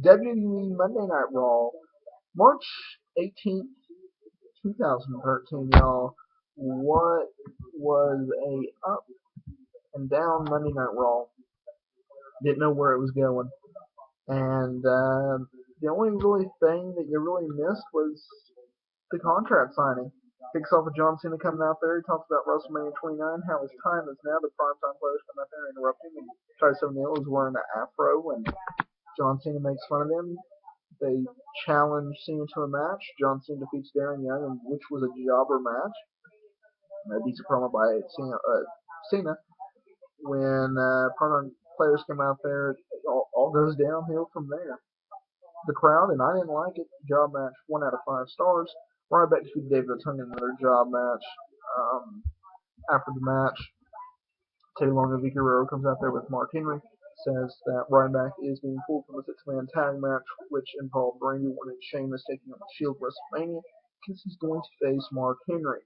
WWE Monday Night Raw, March 18th, 2013, y'all. What was a up and down Monday Night Raw? Didn't know where it was going. And the only really thing that you really missed was the contract signing. Kicks off with John Cena coming out there. He talks about WrestleMania 29, how his time is now. The primetime players come out there and interrupt him. And Titus O'Neil is wearing an afro, and John Cena makes fun of him. They challenge Cena to a match. John Cena defeats Darren Young, which was a jobber match. A decent promo by Cena. When promo players come out there, it all goes downhill from there. The crowd, and I didn't like it. Job match, 1 out of 5 stars. Ryback defeated David Otunga in another job match. After the match, Teddy Long and Vicky Guerrero comes out there with Mark Henry. Says that Ryback is being pulled from a six-man tag match, which involved Randy Orton and Sheamus taking on the Shield WrestleMania, because he's going to face Mark Henry.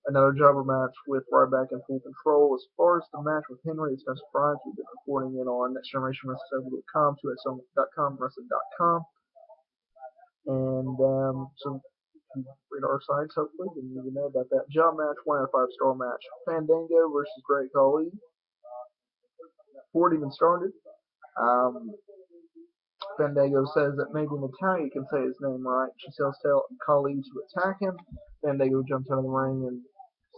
Another jobber match with Ryback in full control. As far as the match with Henry, it's no surprise. We've been reporting it on NextGenerationWrestling.com, 2XL.com, Wrestling.com. And so if you read our sites, hopefully, then you know about that job match, 1 out of 5 star match. Fandango versus Great Khali. Before it even started, Fandango says that maybe Natalya can say his name right. She tells Khali to attack him. Fandango jumps out of the ring and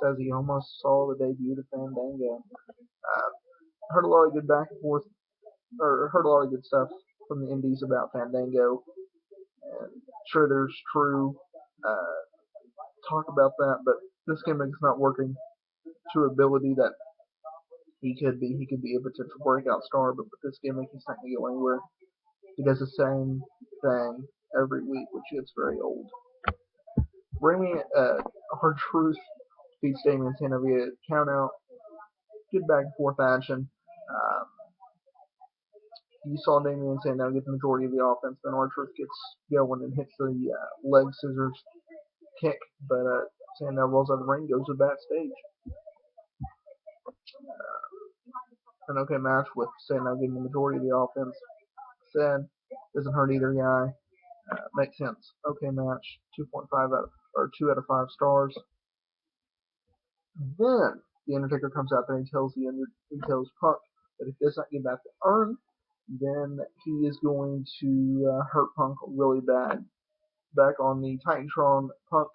says he almost saw the debut of Fandango. Heard a lot of good back and forth, or heard a lot of good stuff from the indies about Fandango. And sure, there's true talk about that, but this gimmick is not working to ability that he could be. He could be a potential breakout star, but with this gimmick, he's not going to go anywhere. He does the same thing every week, which gets very old. Bring me R-Truth defeats Damian Sandow via countout. Good back and forth action. You saw Damian Sandow get the majority of the offense, then R-Truth gets going and hits the leg scissors kick, but Sandow rolls out of the ring, goes to backstage. An okay match with Sandow getting the majority of the offense. Said doesn't hurt either guy. Makes sense. Okay match. 2 out of 5 stars. Then the Undertaker comes out there and tells Punk that if he does not get back the urn, then he is going to hurt Punk really bad. Back on the Titantron, Punk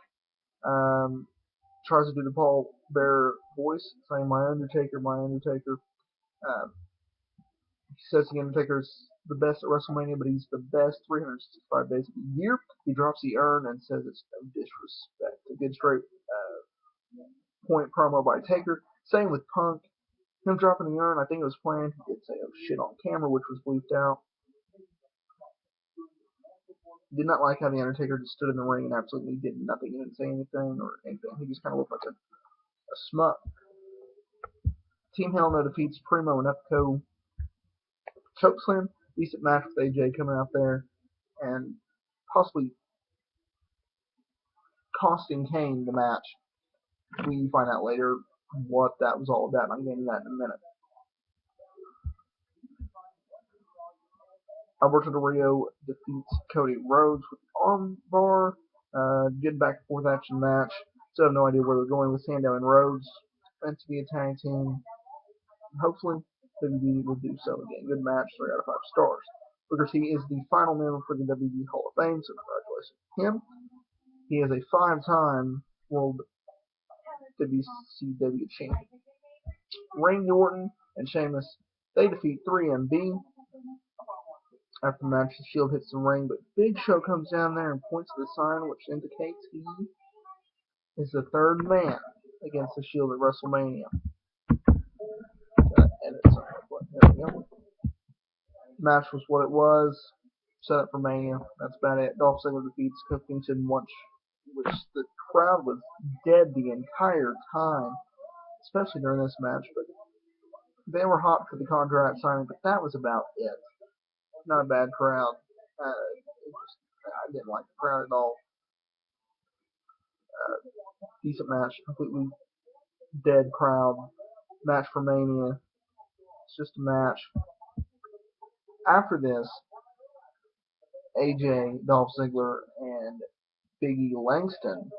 tries to do the Paul Bearer voice, saying "My Undertaker, my Undertaker." He says the Undertaker's the best at WrestleMania, but he's the best 365 days of the year. He drops the urn and says it's no disrespect. A good straight point promo by Taker. Same with Punk. Him dropping the urn, I think it was planned. He did say "oh shit" on camera, which was bleeped out. Did not like how the Undertaker just stood in the ring and absolutely did nothing. He didn't say anything or anything. He just kind of looked like a smut. Team Hell No defeats Primo and Epico. Chokeslam. Decent match with AJ coming out there and possibly costing Kane the match. We find out later what that was all about. I'm getting that in a minute. Alberto Del Rio defeats Cody Rhodes with the armbar. Good back and forth action match. Still have no idea where they're going with Sandow and Rhodes. Meant to be a tag team. Hopefully, WWE will do so again. Good match, 3 out of 5 stars. Booker T is the final member for the WWE Hall of Fame, so congratulations to him. He is a 5-time World WCW champion. Randy Orton and Sheamus, they defeat 3MB. After the match, the Shield hits the ring, but Big Show comes down there and points to the sign, which indicates he is the third man against the Shield at WrestleMania. There we go. Match was what it was. Set up for Mania. That's about it. Dolph Ziggler defeats Cookington, which the crowd was dead the entire time, especially during this match. But they were hot for the contract signing, but that was about it. Not a bad crowd. I didn't like the crowd at all. Decent match. Completely dead crowd. Match for Mania. It's just a match. After this, AJ, Dolph Ziggler, and Big E Langston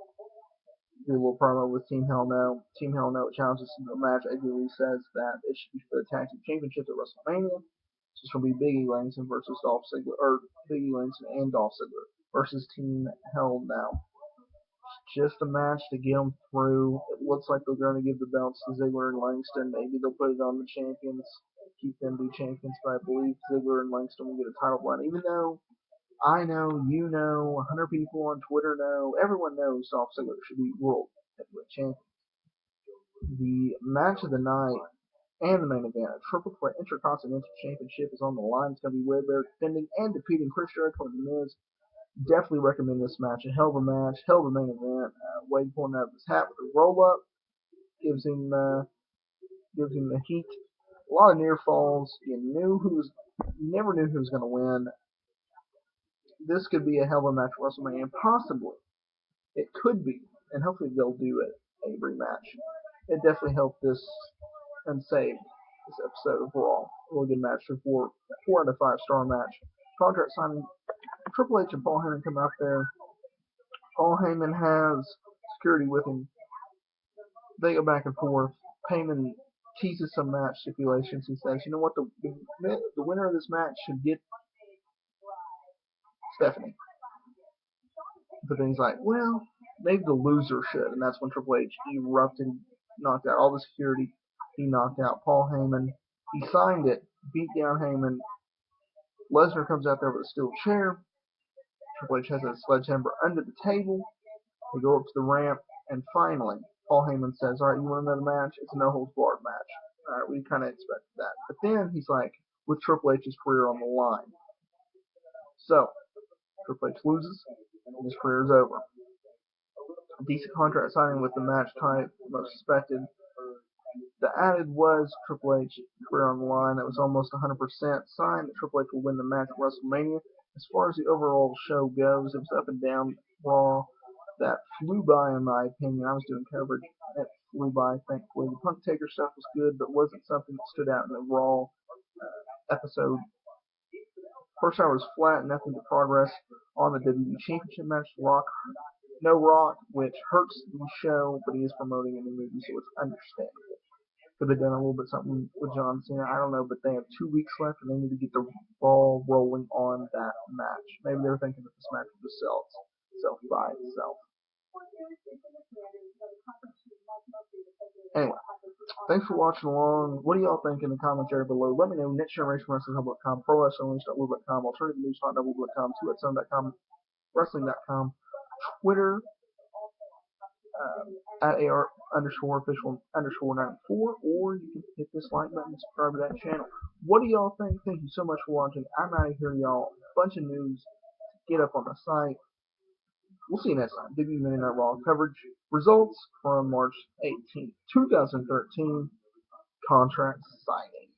do a little promo with Team Hell No. Team Hell No challenges to the match. AJ Lee says that it should be for the tag team championship at WrestleMania. So this will be Big E Langston versus Dolph Ziggler, or Big E Langston and Dolph Ziggler versus Team Hell No. Just a match to get them through. It looks like they're going to give the belts to Ziggler and Langston. Maybe they'll put it on the champions, keep them be champions, but I believe Ziggler and Langston will get a title run. Even though I know, you know, 100 people on Twitter know, everyone knows Dolph Ziggler should be world heavyweight champion. The match of the night and the main event, a triple threat intercontinental championship, is on the line. It's going to be Wade defending and defeating Chris Jericho and The Miz. Definitely recommend this match. A hell of a match, hell of a main event. Wade pulling out of his hat with a roll up gives him the heat. A lot of near falls. You never knew who was going to win. This could be a hell of a match for WrestleMania, and possibly it could be, and hopefully they'll do it a rematch. It definitely helped this and saved this episode of Raw. A really good match, a 4 out of 5 star match. Contract signing. Triple H and Paul Heyman come out there. Paul Heyman has security with him. They go back and forth. Heyman teases some match stipulations. He says, you know what, the winner of this match should get Stephanie. But then he's like, well, maybe the loser should. And that's when Triple H erupted, knocked out all the security. He knocked out Paul Heyman. He signed it, beat down Heyman. Lesnar comes out there with a steel chair. Triple H has a sledgehammer under the table. They go up to the ramp, and finally, Paul Heyman says, all right, you want another match? It's a no-holds-barred match. All right, we kind of expected that. But then he's like, with Triple H's career on the line. So, Triple H loses, and his career is over. A decent contract signing with the match type, most suspected. The added was Triple H career on the line. That was almost 100% signed that Triple H will win the match at WrestleMania. As far as the overall show goes, it was up and down. Raw, that flew by in my opinion. I was doing coverage. It flew by, thankfully. The Punk Taker stuff was good, but wasn't something that stood out in the Raw episode. First hour was flat, nothing but progress on the WWE Championship match. No Rock, which hurts the show, but he is promoting a new movie, so it's understandable. Could have done a little bit something with John Cena, I don't know, but they have 2 weeks left and they need to get the ball rolling on that match. Maybe they were thinking that this match would just sell itself by itself. Anyway, thanks for watching along. What do y'all think in the comments area below? Let me know. NextGenerationWrestling.com, ProWrestlingLeash.com, AlternateNews.com, 2XM.com, Wrestling.com, Twitter, at AR_official_94, or you can hit this like button and subscribe to that channel. What do y'all think? Thank you so much for watching. I'm out of here, y'all. Bunch of news to get up on the site. We'll see you next time. WWE Monday Night Raw coverage. Results from March 18th, 2013. Contract signing.